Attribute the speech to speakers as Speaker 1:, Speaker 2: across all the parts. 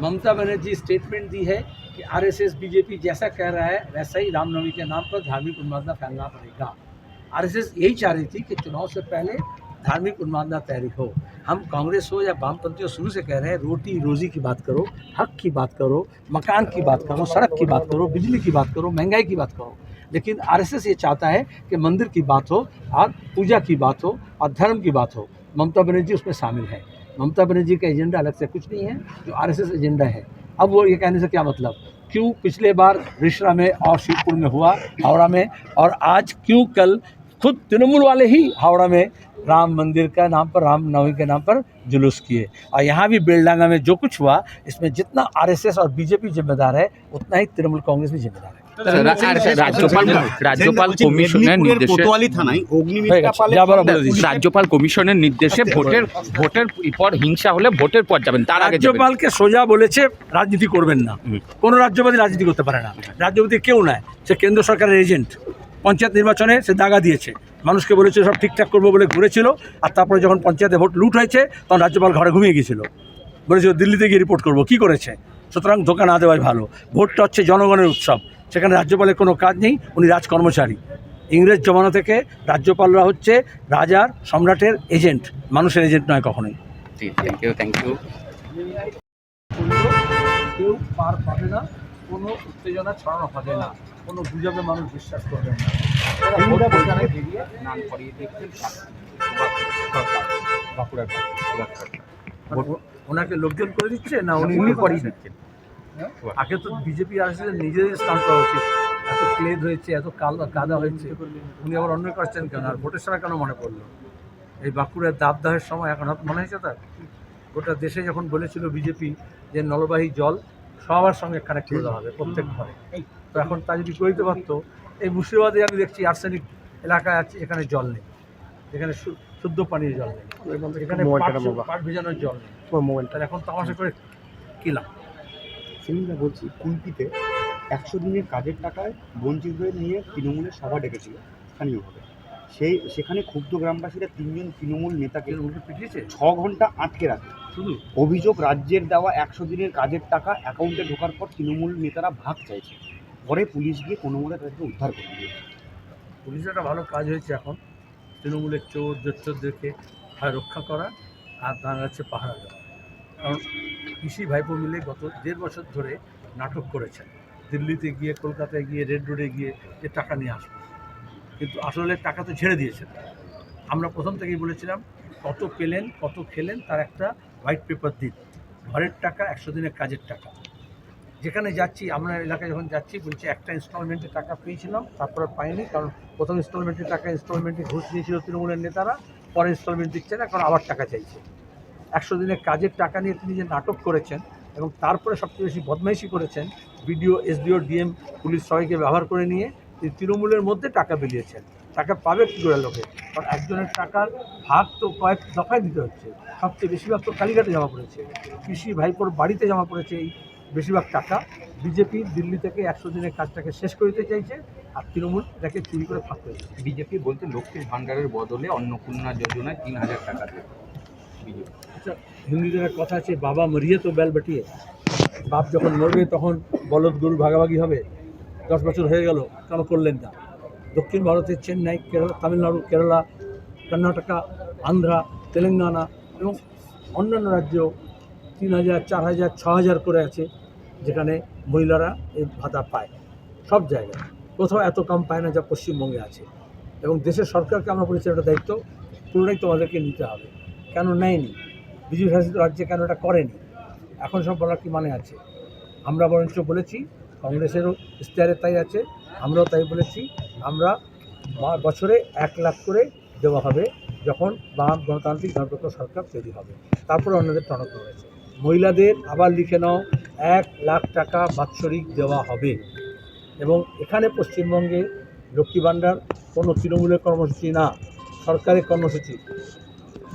Speaker 1: Mamata Banerjee statement दी है कि RSS BJP जैसा कह रहा है वैसा ही रामनवमी के नाम पर धार्मिक उन्मादना फैलना पड़ेगा। आरएसएस यही चाह रही थी कि चुनाव से पहले धार्मिक उन्मादना तैयारी हो। हम कांग्रेस हो या वामपंथी हो शुरू से कह रहे हैं रोटी रोजी की बात करो, हक की बात करो, मकान की बात करो, सड़क की बात करो, बिजली की बात करो, महंगाई की बात करो। लेकिन आरएसएस ये चाहता है कि मंदिर की बात हो और पूजा की बात हो और धर्म की बात हो। ममता बनर्जी उसमें शामिल है। ममता बनर्जी का एजेंडा अलग से कुछ नहीं है, जो आरएसएस एजेंडा है। अब वो ये कहने से क्या मतलब, क्यों पिछले बार रिश्रा में और शिवपुर में हुआ, हावड़ा में, और आज क्यों कल खुद तृणमूल वाले ही हावड़ा में राम मंदिर का नाम पर, रामनवमी के नाम पर जुलूस किए। और यहाँ भी बेलडांगा में जो कुछ हुआ, इसमें जितना आरएसएस और बीजेपी जिम्मेदार है उतना ही तृणमूल कांग्रेस भी जिम्मेदार है।
Speaker 2: রাজ্যপাল কমিশনের নির্দেশে ভোটের পর হিংসা হলে ভোটের পর যাবেন, তার আগে
Speaker 1: রাজ্যপালকে সোজা বলেছে রাজনীতি করবেন না। কোনো রাজ্যপালই রাজনীতি করতে পারে না। রাজ্যপাল কেউ নয়, সে কেন্দ্র সরকারের এজেন্ট। পঞ্চায়েত নির্বাচনে সে দাগা দিয়েছে, মানুষকে বলেছে সব ঠিকঠাক করবো বলে ঘুরেছিল, আর তারপরে যখন পঞ্চায়েতে ভোট লুট হয়েছে তখন রাজ্যপাল ঘরে ঘুমিয়ে গিয়েছিল, বলেছিল দিল্লিতে গিয়ে রিপোর্ট করবো। কী করেছে? সুতরাং ধোকা না দেওয়াই ভালো। ভোটটা হচ্ছে জনগণের উৎসব, সেখানে রাজ্যপালের কোনো কাজ নেই, উনি রাজকর্মচারী। ইংরেজ জমানা থেকে রাজ্যপালরা হচ্ছে রাজার, সম্রাটের এজেন্ট, মানুষের এজেন্ট নয় কখনোই।
Speaker 2: Thank you.
Speaker 1: কেউ পার পাবে না, কোনো উত্তেজনা ছড়ানো হবে না, কোনো গুজবে মানুষ বিশ্বাস করবেন না। ওনাকে লোকজন করে দিচ্ছে না উনি করিয়ে দিচ্ছেন? আগে তো বিজেপি আসলে নিজেদের স্নান করা উচিত। এত ক্লেদ হয়েছে, এত কাদা হয়েছে, উনি আবার অন্য করছেন কেন? আর ভোটের সময় কেন মনে পড়লো? এই বাঁকুড়ার দাবদাহের সময় এখন মনে হয়েছে তার? গোটা দেশে যখন বলেছিল বিজেপি যে নলবাহী জল সবার সঙ্গে কানেক্ট করে দেওয়া হবে প্রত্যেক ঘরে, তো এখন তা যদি করতে পারতো। এই মুর্শিদাবাদে আমি দেখছি আর্সেনিক এলাকায় আছে, এখানে জল নেই, এখানে শুদ্ধ পানীয় জল নেই, এখানে পাট ভেজানোর জল নেই। তাহলে এখন তামাশা করে কী লাভ?
Speaker 3: সেদিনটা বলছি কুলপিতে 100 দিনের কাজের টাকায় বঞ্চিত হয়ে নিয়ে তৃণমূলের সভা ডেকেছিল স্থানীয়ভাবে। সেখানে ক্ষুব্ধ গ্রামবাসীরা 3 জন তৃণমূল নেতাকে
Speaker 1: পিটিয়েছে,
Speaker 3: 6 ঘন্টা আটকে রাখে।
Speaker 1: শুধু
Speaker 3: অভিযোগ, রাজ্যের দেওয়া 100 দিনের কাজের টাকা অ্যাকাউন্টে ঢোকার পর তৃণমূল নেতারা ভাগ চাইছে। পরে পুলিশ গিয়ে কোনো মতে তাদেরকে উদ্ধার করে দিয়েছে।
Speaker 1: পুলিশের একটা ভালো কাজ হয়েছে এখন, তৃণমূলের চোর জোচ্চোরদেরকে হয় রক্ষা করা আর তার কাছে পাহারা দেওয়া। কারণ পিসি ভাইপো মিলে গত 1.5 বছর ধরে নাটক করেছেন, দিল্লিতে গিয়ে, কলকাতায় গিয়ে, রেড রোডে গিয়ে যে টাকা নিয়ে আসবে, কিন্তু আসলে টাকা তো ছেড়ে দিয়েছেন। আমরা প্রথম থেকেই বলেছিলাম কত পেলেন, কত খেলেন, তার একটা হোয়াইট পেপার দিন। ঘরের টাকা, 100 দিনের কাজের টাকা। যেখানে যাচ্ছি, আমরা এলাকায় যখন যাচ্ছি বলছি একটা ইনস্টলমেন্টের টাকা পেয়েছিলাম, তারপরে পাইনি, কারণ প্রথম ইনস্টলমেন্টের টাকা ইনস্টলমেন্টে ঘুষ দিয়েছিল তৃণমূলের নেতারা, পরে ইনস্টলমেন্ট দিচ্ছে না, কারণ আবার টাকা চাইছে। 100 দিনের কাজের টাকা নিয়ে তিনি যে নাটক করেছেন, এবং তারপরে সবচেয়ে বেশি বদমাইশি করেছেন, বিডিও, এসডিও, ডিএম, পুলিশ সবাইকে ব্যবহার করে নিয়ে তিনি তৃণমূলের মধ্যে টাকা বিলিয়েছেন। টাকা পাবে কী করে লোকে? কারণ একজনের টাকার ভাগ তো কয়েক দফায় দিতে হচ্ছে। সবচেয়ে বেশিরভাগ তো কালীঘাটে জমা পড়েছে, পিসি ভাইপোর বাড়িতে জমা পড়েছে এই বেশিরভাগ টাকা। বিজেপি দিল্লি থেকে 100 দিনের কাজটাকে শেষ করে দিতে চাইছে, আর তৃণমূল এটাকে চুরি করে ফাঁক করেছে।
Speaker 2: বিজেপি বলতে লক্ষ্মীর ভাণ্ডারের বদলে অন্নপূর্ণা যোজনায় 3000 টাকা দেবে বিজেপি।
Speaker 1: আচ্ছা, হিন্দুদের এক কথা আছে, বাবা মরিয়ে তো বেল বেটিয়ে। বাপ যখন মরবে তখন বলদ গরু ভাগাভাগি হবে। 10 বছর হয়ে গেল, কেন করলেন না? দক্ষিণ ভারতের চেন্নাই, কেরালা, তামিলনাড়ু, কেরালা, কর্ণাটকা, আন্ধ্রা, তেলেঙ্গানা এবং অন্যান্য রাজ্য 3000, 4000, 6000 করে আছে, যেখানে মহিলারা এই ভাতা পায়। সব জায়গায় কোথাও এত কম পায় না যা পশ্চিমবঙ্গে আছে। এবং দেশের সরকারকে আমরা বলেছি একটা দায়িত্ব পুরোটাই তোমাদেরকে নিতে হবে। কেন নেয়নি? বিজেপি শাসিত রাজ্যে কেন এটা করেনি? এখন সব বলার কি মানে আছে? আমরা বরঞ্চ বলেছি, কংগ্রেসেরও ইশতেহারে তাই আছে, আমরাও তাই বলেছি, আমরা বছরে 1 লাখ করে দেওয়া হবে যখন বাম গণতান্ত্রিক ধর্মপত্র সরকার তৈরি হবে। তারপরে অন্যদের টনক রয়েছে। মহিলাদের আবার লিখে নাও, 1 লাখ টাকা বাৎসরিক দেওয়া হবে। এবং এখানে পশ্চিমবঙ্গে লক্ষ্মী ভাণ্ডার কোনো তৃণমূলের কর্মসূচি না, সরকারের কর্মসূচি।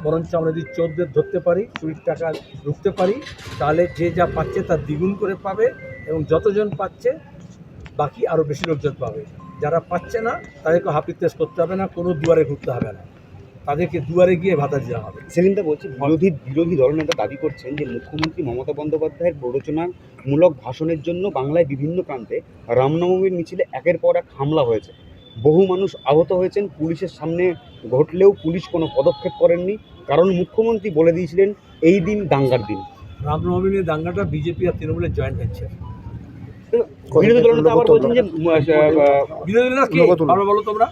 Speaker 1: বরঞ্চ আমরা যদি চোরদের ধরতে পারি, চুরির টাকা ঢুকতে পারি, তাহলে যে যা পাচ্ছে তার দ্বিগুণ করে পাবে, এবং যতজন পাচ্ছে বাকি আরও বেশি লোকজন পাবে। যারা পাচ্ছে না তাদেরকে হাপিত্তেশ করতে হবে না, কোনো দুয়ারে ঘুরতে হবে না। তাদেরকে দুয়ারে গিয়ে ভাতা দেওয়া হবে।
Speaker 3: সেলিমদা বলছি, বিরোধী দলনেতা দাবি করছেন যে মুখ্যমন্ত্রী মমতা বন্দ্যোপাধ্যায়ের প্ররোচনামূলক ভাষণের জন্য বাংলায় বিভিন্ন প্রান্তে রামনবমীর মিছিলে একের পর এক হামলা হয়েছে। বহু মানুষ আহত হয়েছেন, পুলিশের সামনে ঘটলেও পুলিশ কোনো পদক্ষেপ করেননি, কারণ মুখ্যমন্ত্রী বলে দিয়েছিলেন এই দিন দাঙ্গার দিন।
Speaker 1: রামনবমী নিয়ে দাঙ্গাটা বিজেপি আর তৃণমূলের জয়েন্ট ভেঞ্চার।
Speaker 3: বিরোধী দলনেতা আবার বলছেন যে
Speaker 1: বিরোধী দল কি আবার বলো তোমরা?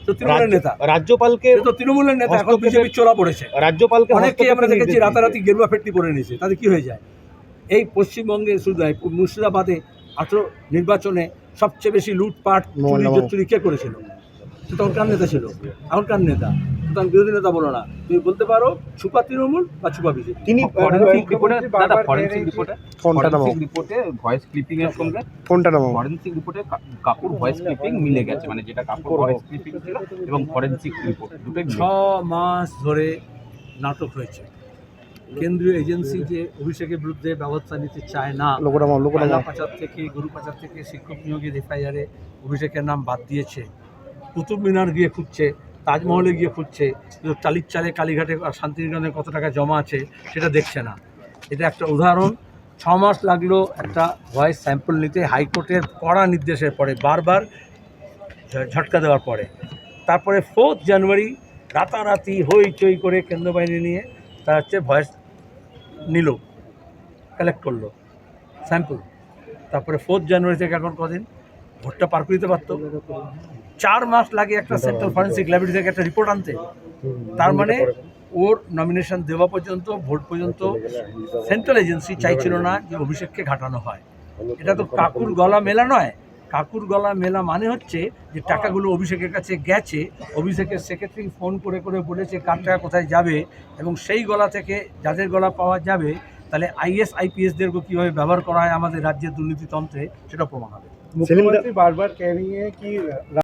Speaker 1: তো তৃণমূলের নেতা,
Speaker 3: রাজ্যপালকে
Speaker 1: সে তো তৃণমূলের নেতা, এখন বিজেপির চোরা পড়েছে।
Speaker 3: রাজ্যপালকে
Speaker 1: অনেককেই আমরা
Speaker 3: হস্তক্ষেপের
Speaker 1: দেখেছি
Speaker 3: নির্দেশ
Speaker 1: রাতারাতি গেরুয়া ফেটটি পরে নিয়েছে, তাদের কি হয়ে যায়? এই পশ্চিমবঙ্গে শুধু নয়, মুর্শিদাবাদে 18 নির্বাচনে সবচেয়ে বেশি লুটপাট চুরি কে করেছিল? সে তখন কার নেতা ছিল? এখন কার নেতা? সুতরাং বিরোধী নেতা বলো না, তুমি বলতে পারো ছুপা তৃণমূল বা ছুপা বিজেপি।
Speaker 3: তিনি
Speaker 2: ফরেনসিক রিপোর্টে ভয়েস ক্লিপিং এর সঙ্গে ফরেনসিক রিপোর্টে কাকুর ভয়েস ক্লিপিং মিলে গেছে, মানে যেটা কাকুর ভয়েস ক্লিপিং ছিল এবং ফরেনসিক রিপোর্ট দুটোই
Speaker 1: 6 মাস ধরে নাটক হয়েছে। কেন্দ্রীয় এজেন্সি যে অভিষেকের বিরুদ্ধে ব্যবস্থা নিতে চায় না, ময়লা পাচার থেকে, গরু পাচার থেকে শিক্ষক নিয়োগের এফআইআরে অভিষেকের নাম বাদ দিয়েছে। কুতুব মিনার গিয়ে খুঁজছে, তাজমহলে গিয়ে খুঁজছে, কিন্তু টালির চালে কালীঘাটে আর শান্তিনিকেতনে কত টাকা জমা আছে সেটা দেখছে না। এটা একটা উদাহরণ। 6 মাস লাগলো একটা ভয়েস স্যাম্পল নিতে, হাইকোর্টের কড়া নির্দেশের পরে, বারবার ঝটকা দেওয়ার পরে। তারপরে 4 জানুয়ারি রাতারাতি হইচই করে কেন্দ্র বাহিনী নিয়ে তারা হচ্ছে ভয়েস নিল, কালেক্ট করলো স্যাম্পল। তারপরে 4 জানুয়ারি থেকে এখন কদিন ভোটটা পার করে দিতে পারতো। 4 মাস লাগে একটা সেন্ট্রাল ফরেন্সিক ল্যাবরেটরি থেকে একটা রিপোর্ট আনতে। তার মানে ওর নমিনেশন দেওয়া পর্যন্ত, ভোট পর্যন্ত সেন্ট্রাল এজেন্সি চাইছিল না যে অভিষেককে ঘাটানো হয়। এটা তো কাকুর গলা মেলা নয়। কাকুর গলা মেলা মানে হচ্ছে যে টাকাগুলো অভিষেকের কাছে গেছে, অভিষেকের সেক্রেটারি ফোন করে করে বলেছে কার টাকা কোথায় যাবে, এবং সেই গলা থেকে যাদের গলা পাওয়া যাবে তাহলে আইএস আইপিএসদেরকে কীভাবে ব্যবহার করা হয় আমাদের রাজ্যের দুর্নীতিতন্ত্রে সেটা প্রমাণ হবে।
Speaker 4: মুখ্যমন্ত্রী বারবার কে নিয়ে কি